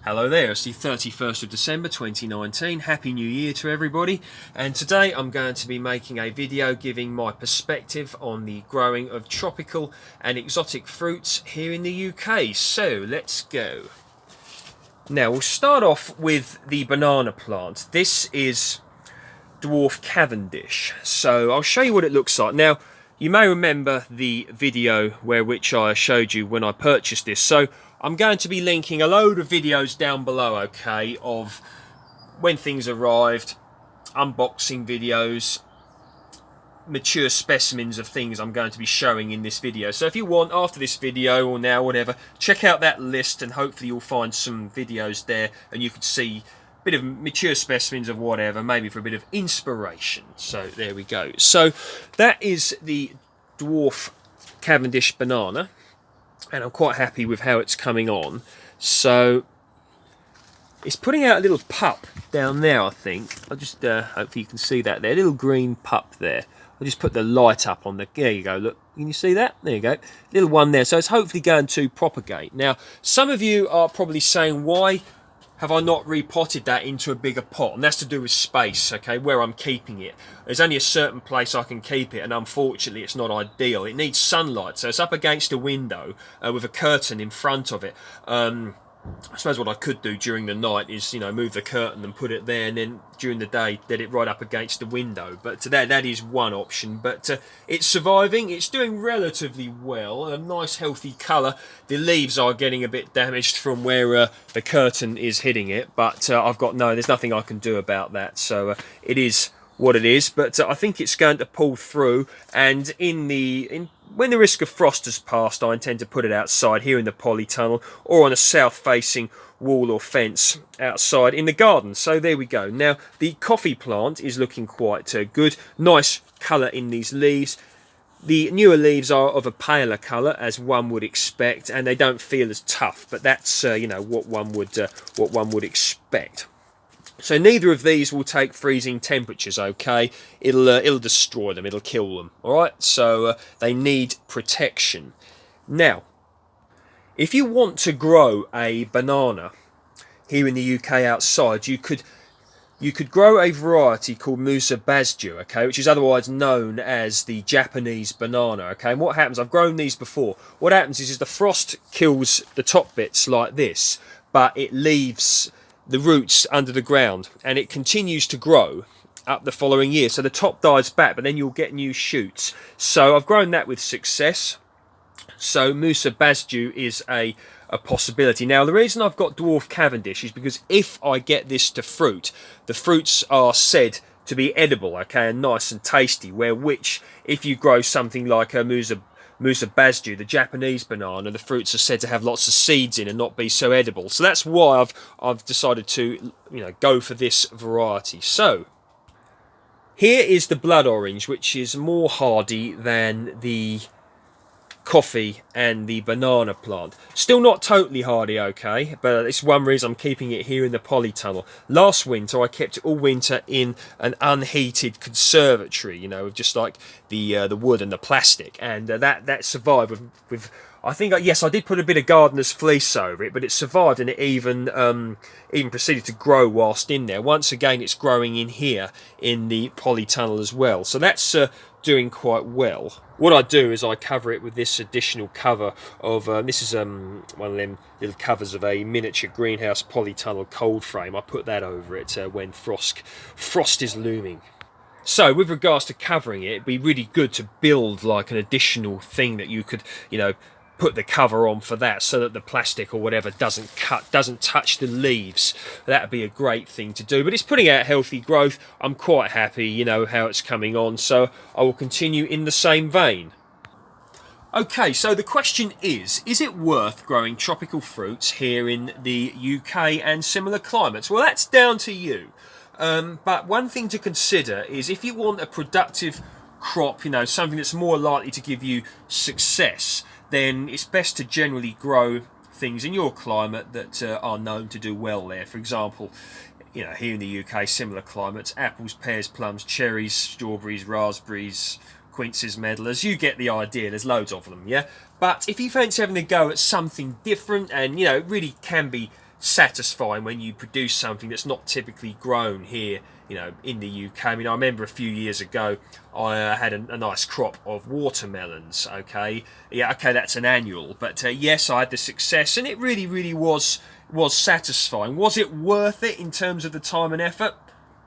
Hello there, it's the 31st of December 2019. Happy New Year to everybody. And today I'm going to be making a video giving my perspective on the growing of tropical and exotic fruits here in the UK. So let's go. Now we'll start off with the banana plant. This is Dwarf Cavendish. So I'll show you what it looks like. Now you may remember the video which I showed you when I purchased this. So I'm going to be linking a load of videos down below, okay, of when things arrived, unboxing videos, mature specimens of things I'm going to be showing in this video. So if you want, after this video or now, whatever, check out that list and hopefully you'll find some videos there and you can see a bit of mature specimens of whatever, maybe for a bit of inspiration. So there we go. So that is the Dwarf Cavendish banana, and I'm quite happy with how it's coming on. So it's putting out a little pup down there, I think. I'll just hopefully you can see that there, a little green pup there. I'll just put the light up on the, there you go, look, can you see that? There you go, little one there. So it's hopefully going to propagate. Now some of you are probably saying, why have I not repotted that into a bigger pot? And that's to do with space, okay, where I'm keeping it. There's only a certain place I can keep it, and unfortunately it's not ideal. It needs sunlight, so it's up against a window with a curtain in front of it. I suppose what I could do during the night is, you know, move the curtain and put it there, and then during the day let it right up against the window. But that is one option. But it's surviving. It's doing relatively well. A nice healthy colour. The leaves are getting a bit damaged from where the curtain is hitting it, but there's nothing I can do about that. So it is what it is. But I think it's going to pull through, and when the risk of frost has passed, I intend to put it outside here in the polytunnel or on a south-facing wall or fence outside in the garden. So there we go. Now the coffee plant is looking quite good. Nice colour in these leaves. The newer leaves are of a paler colour, as one would expect, and they don't feel as tough. But that's what one would expect. So neither of these will take freezing temperatures, okay? It'll destroy them, it'll kill them, alright? So they need protection. Now, if you want to grow a banana here in the UK outside, you could grow a variety called Musa Dwarf, okay, which is otherwise known as the Japanese banana, okay? And what happens, I've grown these before, what happens is the frost kills the top bits like this, but it leaves the roots under the ground, and it continues to grow up the following year. So the top dies back, but then you'll get new shoots. So I've grown that with success. So Musa Dwarf is a possibility. Now the reason I've got Dwarf Cavendish is because if I get this to fruit, the fruits are said to be edible, okay, and nice and tasty, which if you grow something like a Musa Dwarf, the Japanese banana, the fruits are said to have lots of seeds in and not be so edible. So that's why I've decided to, go for this variety. So here is the blood orange, which is more hardy than the coffee and the banana plant. Still not totally hardy, okay, but it's one reason I'm keeping it here in the polytunnel. Last winter I kept it all winter in an unheated conservatory, with just like the wood and the plastic, and that survived with I think, yes, I did put a bit of gardener's fleece over it, but it survived, and it even proceeded to grow whilst in there. Once again, it's growing in here in the polytunnel as well, so that's doing quite well. What I do is I cover it with this additional cover of, this is one of them little covers of a miniature greenhouse polytunnel cold frame. I put that over it when frost is looming. So with regards to covering it, it'd be really good to build like an additional thing that you could, put the cover on for that, so that the plastic or whatever doesn't touch the leaves. That'd be a great thing to do. But it's putting out healthy growth. I'm quite happy, how it's coming on. So I will continue in the same vein. Okay, so the question is it worth growing tropical fruits here in the UK and similar climates? Well, that's down to you. But one thing to consider is if you want a productive crop, something that's more likely to give you success, then it's best to generally grow things in your climate that are known to do well there. For example, here in the UK, similar climates, apples, pears, plums, cherries, strawberries, raspberries, quinces, medlars, you get the idea, there's loads of them, yeah? But if you fancy having a go at something different, and it really can be satisfying when you produce something that's not typically grown here, you know, in the UK. I mean, I remember a few years ago I had a nice crop of watermelons. Okay, yeah, okay, that's an annual, but yes, I had the success, and it really was satisfying. Was it worth it in terms of the time and effort?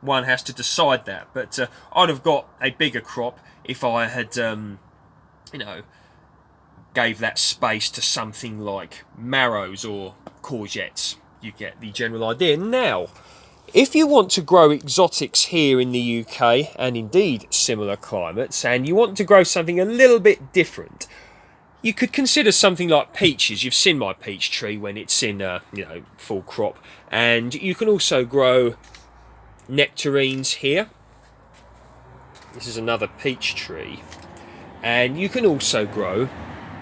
One has to decide that, but I'd have got a bigger crop if I had, you know, gave that space to something like marrows or courgettes. You get the general idea. Now, if you want to grow exotics here in the UK, and indeed similar climates, and you want to grow something a little bit different, you could consider something like peaches. You've seen my peach tree when it's in, you know, full crop. And you can also grow nectarines here. This is another peach tree. And you can also grow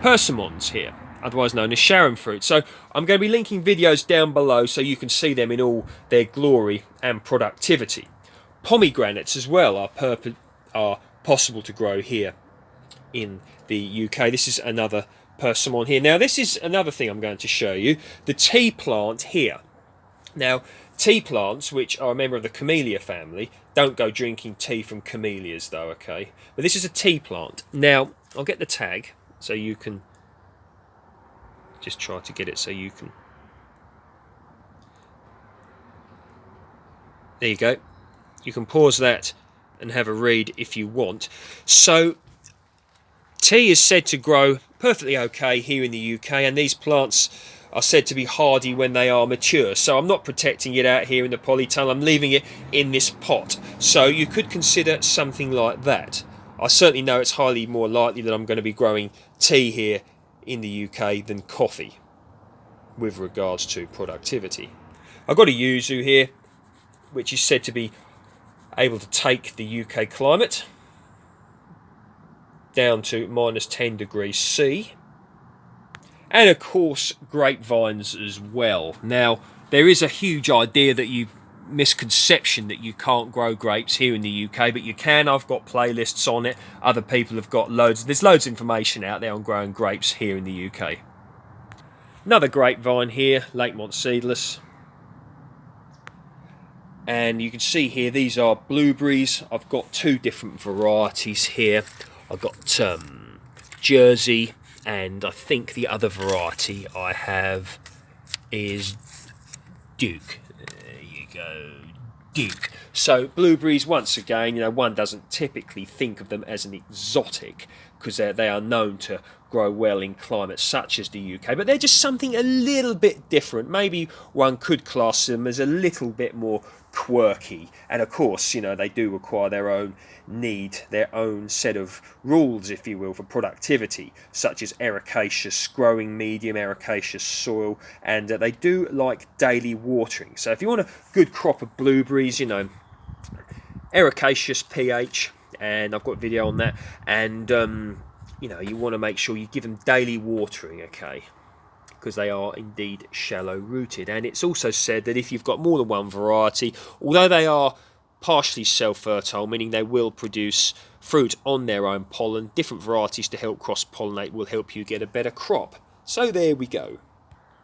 persimmons here, otherwise known as Sharon fruit. So I'm going to be linking videos down below so you can see them in all their glory and productivity. Pomegranates as well are possible to grow here in the UK. This is another persimmon here. Now this is another thing I'm going to show you, the tea plant here. Now tea plants, which are a member of the camellia family, don't go drinking tea from camellias though, okay? But this is a tea plant. Now I'll get the tag so you can just try to get it so you can. There you go. You can pause that and have a read if you want. So tea is said to grow perfectly okay here in the UK, and these plants are said to be hardy when they are mature. So I'm not protecting it out here in the polytunnel, I'm leaving it in this pot. So you could consider something like that. I certainly know it's highly more likely that I'm going to be growing tea here in the UK than coffee with regards to productivity. I've got a yuzu here, which is said to be able to take the UK climate down to -10 degrees C. And of course grapevines as well. Now there is a huge misconception that you can't grow grapes here in the UK, but you can. I've got playlists on it, other people have got loads. There's loads of information out there on growing grapes here in the UK. Another grapevine here, Lakemont seedless, and you can see here these are blueberries. I've got two different varieties here. I've got Jersey, and I think the other variety I have is Duke. There you go, Duke. So blueberries, once again, you know, one doesn't typically think of them as an exotic because they are known to grow well in climates such as the UK, but they're just something a little bit different. Maybe one could class them as a little bit more quirky, and of course, you know, they do require their own their own set of rules, if you will, for productivity, such as ericaceous growing medium, ericaceous soil, and they do like daily watering. So if you want a good crop of blueberries, you know, ericaceous pH, and I've got a video on that, and you know, you want to make sure you give them daily watering, okay, because they are indeed shallow rooted. And it's also said that if you've got more than one variety, although they are partially self-fertile, meaning they will produce fruit on their own pollen, different varieties to help cross-pollinate will help you get a better crop. So there we go.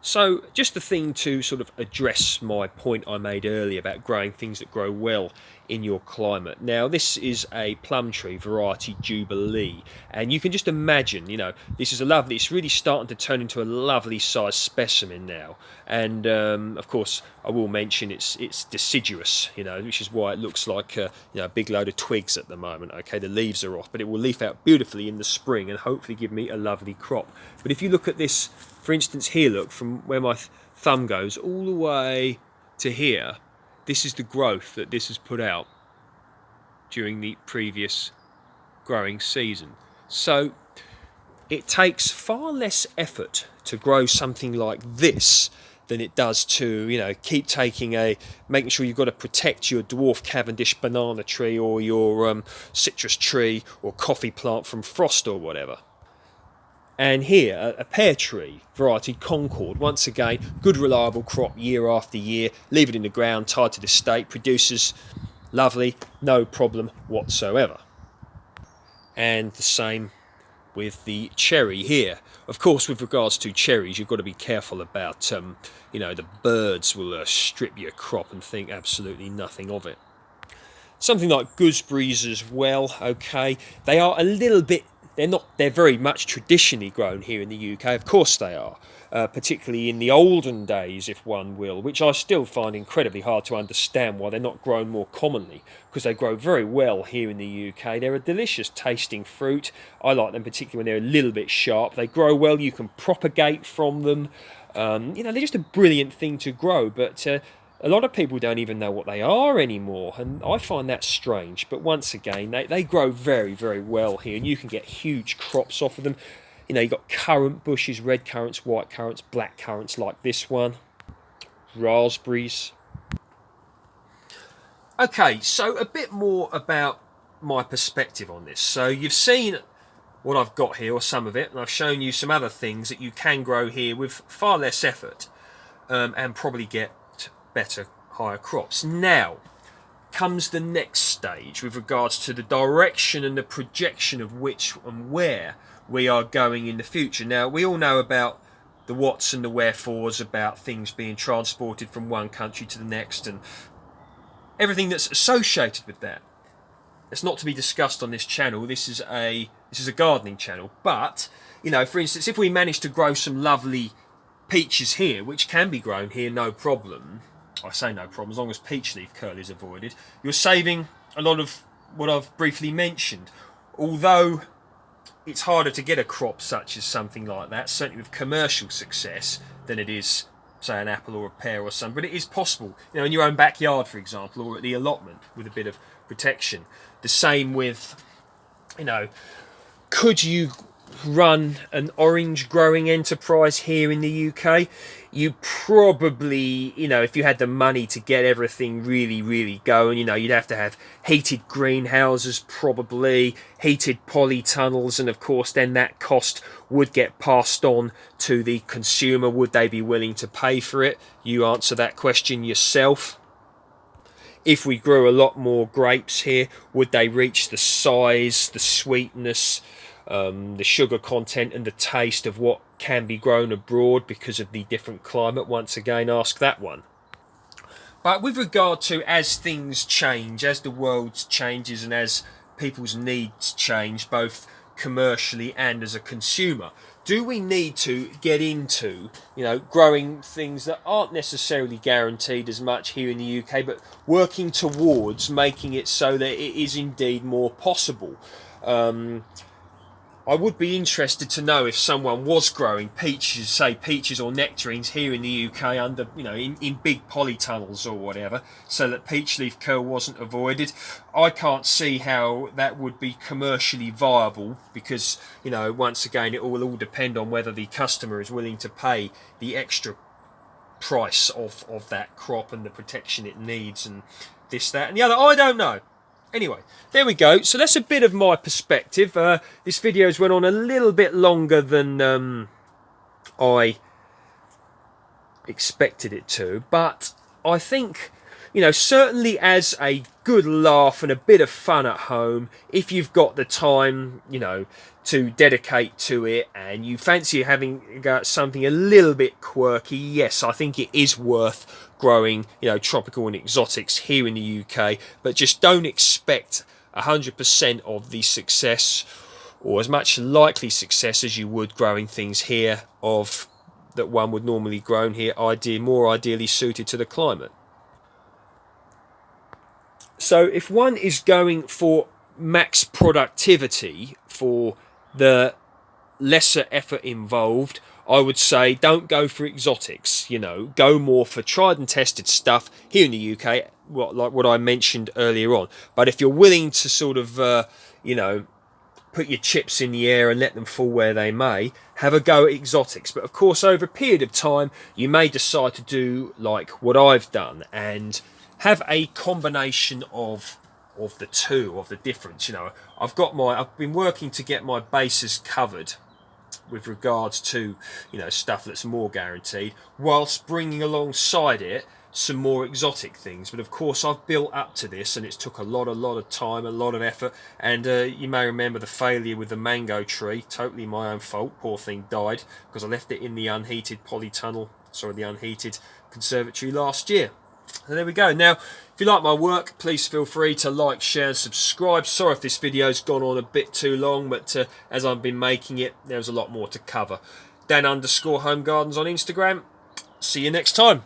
So just the thing to sort of address my point I made earlier about growing things that grow well in your climate. Now this is a plum tree variety Jubilee, and you can just imagine, you know, this is a lovely, it's really starting to turn into a lovely sized specimen now. And of course I will mention it's deciduous, you know, which is why it looks like you know, a big load of twigs at the moment. Okay, the leaves are off, but it will leaf out beautifully in the spring and hopefully give me a lovely crop. But if you look at this, for instance here, look, from where my thumb goes all the way to here, this is the growth that this has put out during the previous growing season. So it takes far less effort to grow something like this than it does to, you know, keep making sure you've got to protect your dwarf Cavendish banana tree or your citrus tree or coffee plant from frost or whatever. And here, a pear tree, variety Concord. Once again, good reliable crop year after year. Leave it in the ground, tied to the stake, produces lovely, no problem whatsoever. And the same with the cherry here. Of course, with regards to cherries, you've got to be careful about, you know, the birds will strip your crop and think absolutely nothing of it. Something like gooseberries as well, okay, they are a little bit, they're very much traditionally grown here in the UK, of course they are, particularly in the olden days, if one will, which I still find incredibly hard to understand why they're not grown more commonly, because they grow very well here in the UK. They're a delicious tasting fruit. I like them particularly when they're a little bit sharp. They grow well, you can propagate from them. You know, they're just a brilliant thing to grow, but a lot of people don't even know what they are anymore, and I find that strange. But once again, they grow very, very well here, and you can get huge crops off of them. You know, you've got currant bushes, red currants, white currants, black currants like this one, raspberries. Okay, so a bit more about my perspective on this. So you've seen what I've got here, or some of it, and I've shown you some other things that you can grow here with far less effort, and probably get better, higher crops. Now comes the next stage with regards to the direction and the projection of which and where we are going in the future. Now, we all know about the whats and the wherefores, about things being transported from one country to the next and everything that's associated with that. It's not to be discussed on this channel. This is a gardening channel. But, you know, for instance, if we manage to grow some lovely peaches here, which can be grown here no problem, I say no problem, as long as peach leaf curl is avoided, you're saving a lot of what I've briefly mentioned. Although it's harder to get a crop such as something like that, certainly with commercial success, than it is, say, an apple or a pear or something. But it is possible, you know, in your own backyard, for example, or at the allotment with a bit of protection. The same with, you know, could you run an orange growing enterprise here in the UK? You probably, you know, if you had the money to get everything really, really going, you know, you'd have to have heated greenhouses, probably heated polytunnels, and of course then that cost would get passed on to the consumer. Would they be willing to pay for it? You answer that question yourself. If we grew a lot more grapes here, would they reach the size, the sweetness, the sugar content and the taste of what can be grown abroad because of the different climate? Once again, ask that one. But with regard to as things change, as the world changes and as people's needs change, both commercially and as a consumer, do we need to get into, you know, growing things that aren't necessarily guaranteed as much here in the UK, but working towards making it so that it is indeed more possible? I would be interested to know if someone was growing peaches, say peaches or nectarines here in the UK under, you know, in big polytunnels or whatever, so that peach leaf curl wasn't avoided. I can't see how that would be commercially viable because, you know, once again, it will all depend on whether the customer is willing to pay the extra price of that crop and the protection it needs and this, that and the other. I don't know. Anyway, there we go. So that's a bit of my perspective. This video's went on a little bit longer than I expected it to, but I think, you know, certainly as a good laugh and a bit of fun at home, if you've got the time, you know, to dedicate to it and you fancy having something a little bit quirky, yes, I think it is worth growing, you know, tropical and exotics here in the UK, but just don't expect 100% of the success or as much likely success as you would growing things here of that one would normally grown here, more ideally suited to the climate. So if one is going for max productivity for the lesser effort involved, I would say don't go for exotics, you know, go more for tried and tested stuff here in the UK, like what I mentioned earlier on. But if you're willing to sort of, you know, put your chips in the air and let them fall where they may, have a go at exotics. But of course, over a period of time, you may decide to do like what I've done and have a combination of the two, of the difference. You know, I've been working to get my bases covered with regards to, you know, stuff that's more guaranteed, whilst bringing alongside it some more exotic things. But of course I've built up to this, and it's took a lot of time, a lot of effort. And you may remember the failure with the mango tree, totally my own fault. Poor thing died because I left it in the unheated polytunnel, sorry, the unheated conservatory last year. So there we go. Now, if you like my work, please feel free to like, share and subscribe. Sorry if this video's gone on a bit too long, but as I've been making it, there's a lot more to cover. Dan_Home Gardens on Instagram. See you next time.